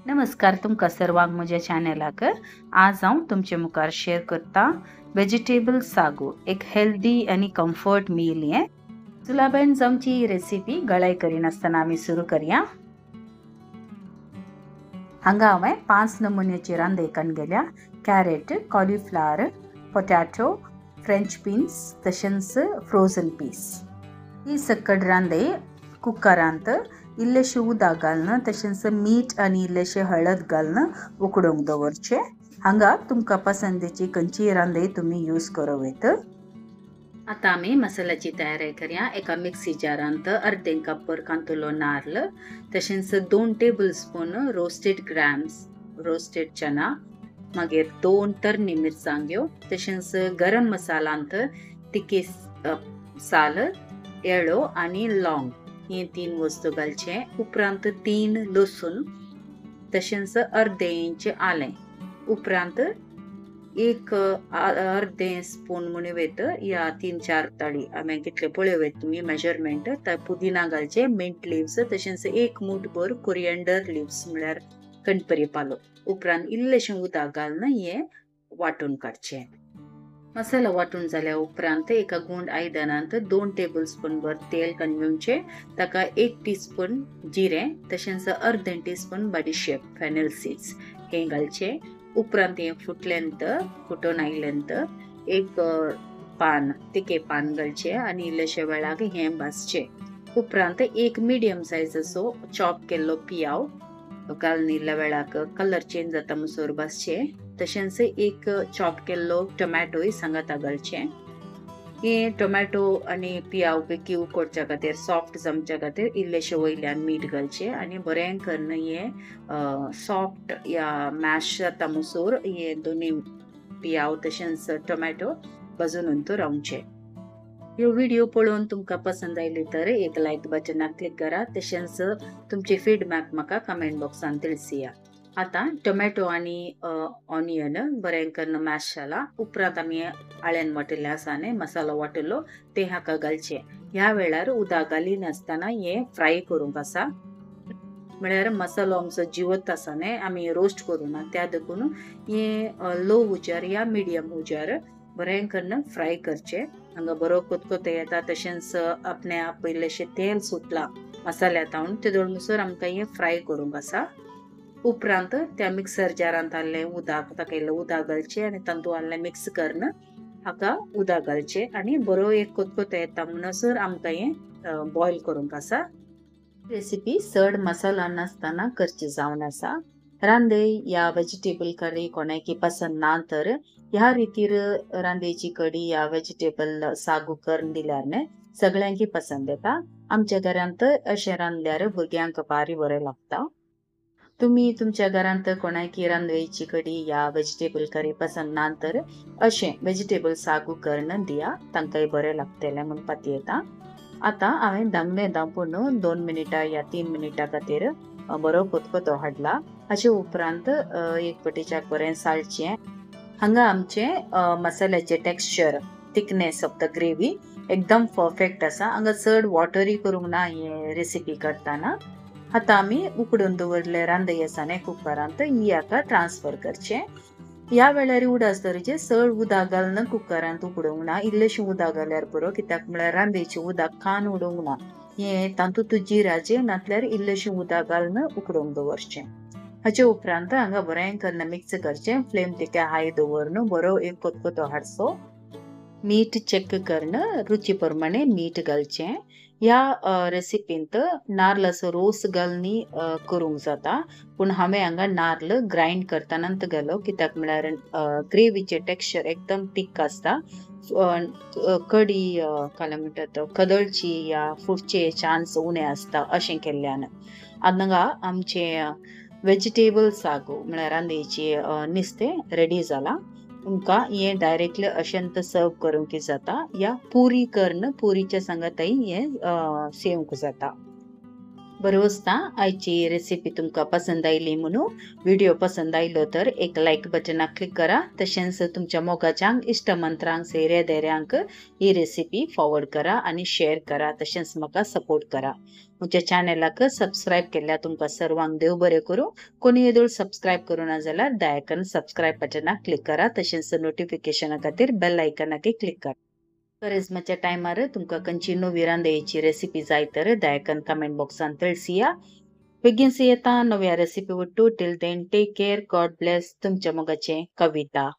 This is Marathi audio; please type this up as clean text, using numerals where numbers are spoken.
नमस्कार, तुमकां सर्वांक म्हज्या चॅनलाक आज हांव तुमचे मुखार शेअर करता वेजिटेबल सागू, एक हेल्दी आनी कम्फर्ट मील हे सुलाबेन जमची ही रेसिपी गळाय करिनासतना आमी सुरू करया। हांगा हांवें 5 नमुन्याची रांदे करून गेल्या। Carrot, cauliflower, potato, French beans तशेंच फ्रोझन पीस ही सकट रांदे कुकरांत इल्लेशें उदक घालून तशेंच मीठ आनी इल्लेशें हळद घालून उकडूंक दवरचें। हांगा तुमकां पसंदीची खंयचीय रांदे तुमी यूज करूं येता। आता आमी मसाल्याची तयारी करया। एका मिक्सी जारांत अर्धे कप कांतुलो नारळ, तशेंच 2 tablespoon roasted grams roasted chana, मागीर 2 तरणी मिरसांग्यो, तशेंच गरम मसालांत तिखे साल, येळो आनी लॉंग हे 3 वस्तू घालचे। उपरांत 3 लसूण, तशेंच अर्धे इंच आलें, उपरांत एक अर्धे स्पून म्हणून वेत या 3-4 तळी हांवें कितले पळयवेत तुमी मेजरमेंट। पुदिना घालचे, मिंट लिव्स, तशेंच 1 मूठभर कोरिएंडर लिव्स म्हळ्यार कणपरी पालो। उपरांत इल्लेशें उदक घालून हे वांटून काडचे। मसाला वांटून जाल्या उपरांत एका गुंड आयदनांत 2 टेबल स्पून भर तेल घालून घेवचें। ताका 1 टीस्पून जिरें, तशेंच अर्धे टीस्पून बडीशेप फेनल सीड्स हे घालचे। उपरांत हे फुटून आयलेंत एक पान तिखे पान घालचे आनी इल्लेशे वेळाक हे भाजचे। उपरांत एक मिडियम सायजाचो चॉप केल्लो पियाव घालून इल्ल्या वेळाक कलर चेंज जाता म्हणसर भाजचे। तशेंच एक चॉप केल्लो टोमॅटोय सांगाता घालचे। हे टोमॅटो आनी पियाव पैकी उकडच्या खातीर सॉफ्ट जमच्या खातीर इल्लेशे वयल्यान मीठ घालचे आनी बरें करून हे सॉफ्ट या मॅश जाता म्हणसर हे दोन्ही पियाव तशेंच टोमॅटो भाजून अंतू रावचे। ह्यो व्हिडिओ पळोवन तुमकां पसंद आयली तर एक लायक बटनाक क्लिक करा, तशेंच तुमचे फीडबॅक म्हाका कमेंट बॉक्सान तिळसिया। आता टोमॅटो आनी ऑनियन बरें करून मॅश जाला। उपरांत आमी आळ्यान वाटिल्ले आसा न्ही मसालो वाटिल्लो ते हाका घालचे। ह्या वेळार उदक घालिनासतना हे फ्राय करूंक आसा, म्हळ्यार मसालो आमचो जिवत आसा न्ही, आमी रोस्ट करूना, त्या देखून हे लो उजार या मिडियम उजार बरें करून फ्राय करचे। हांगा बरो कोतकोतो येता, तशेंच आपणे आप इल्लेशें तेल सुटला मसाल्यातावन, ते म्हणसर आमकां हे फ्राय करूंक आसा। उपरांत त्या मिक्सर जारांत आहलें उदक ताका इल्लें उदक घालचें आनी तातूंत आहलें मिक्स करून हाका उदक घालचें आनी बरो एक कोतकोतो येता म्हणसर आमकां हे बॉयल करूंक आसा। रेसिपी चड मसाला नासतना करची जावन आसा। रांदे या वेजिटेबल करी कोणाकी पसंद ना तर ह्या रितीर रांदेची कडी या वेजिटेबल सागू करून दिल्यार न्ही सगळ्यांकी पसंद येता। आमच्या घरांत अशें रांदल्यार भुरग्यांक भारी बरें लागता। तुम्ही तुमच्या घरांत कोणाकी रांदवेची कडी या वेजिटेबल करी पसंद ना तर अशें वेजिटेबल सागू करून दिया, तांकांय बरें लागतलें म्हणून पाती येता। आता हांवें धांगलें धांपून 2 मिनिटां या 3 मिनिटां खातीर बरो कोतकोतो हाडला। हाचे उपरांत एक पटीच्याक बरें साळचें। हांगा आमचे मसाल्याचे texture thickness of the gravy एकदम परफेक्ट आसा। हांगा चड वॉटरी करूंक ना हे रेसिपी करताना। आता आमी उकडून दवरले रांदे आसा न्ही कुकरांत ही हाका ट्रान्सफर करचे। ह्या वेळार उडासतरीचे चड उदक घालून कुकरांत उकडूंक ना, इल्लेशें उदक घाल्यार बरो, कित्याक म्हळ्यार रांदेचें उदक खान उडोवंक ना। हे तातूंत जिराचें नातल्यार इल्लेशें उदक घालून उकडूंक दवरचें। हाचे उपरांत हांगा बरें करून मिक्स करचें। फ्लेम तिका हाय दवरून बरो एक कोतकोतो हाडचो। मीठ चेक करून रुची प्रमाणे मीठ घालचें। ह्या रेसिपींत नारळाचो रोस घालून करूंक जाता, पूण हांवें हांगा नारळ ग्राइंड करतानाच घालो, कित्याक म्हळ्यार ग्रेवीचे टेक्स्चर एकदम थिक आसता। कडी काय म्हणटात कदळची या फुटचे चान्स उणे आसता अशें केल्ल्यान। हांगा आमचे वेजिटेबल सागू म्हळ्यार रांदेची निस्तें रेडी जाला। तुमकां हे डायरेक्टली अशेंत सर्व करूंक जाता या पुरी करून पुरीच्या संगतय हे सेवंक जाता। बरं असता आयची रेसिपी तुमकां पसंद आयली म्हणून व्हिडिओ पसंद आयलो तर एक लायक बटनाक क्लिक करा. तशेंच तुमच्या मोगाच्यांक इश्टमंत्रांक सेऱ्या ही रेसिपी फॉरवर्ड करा आणि शेअर करा. तशेंच म्हाका सपोर्ट करा. म्हज्या चॅनलाक सबस्क्रायब केल्यार तुमकां सर्वांक देव बरें करूं. कोणी येदोळ सबस्क्रायब करूना जाल्यार दयाकन सबस्क्रायब बटनाक क्लिक करा. तशेंच नोटिफिकेशना खातीर बेल आयकनाक क्लिक करा. करिस्माच्या टायमार तुमकां खंयची नवी रांदयेची रेसिपी जाय तर दयाकन कमेंट बॉक्सान तळसिया. बेगीन येता नव्या रेसिपी वट्टू. Till then take care. God bless. तुमच्या मोगाचें कविता.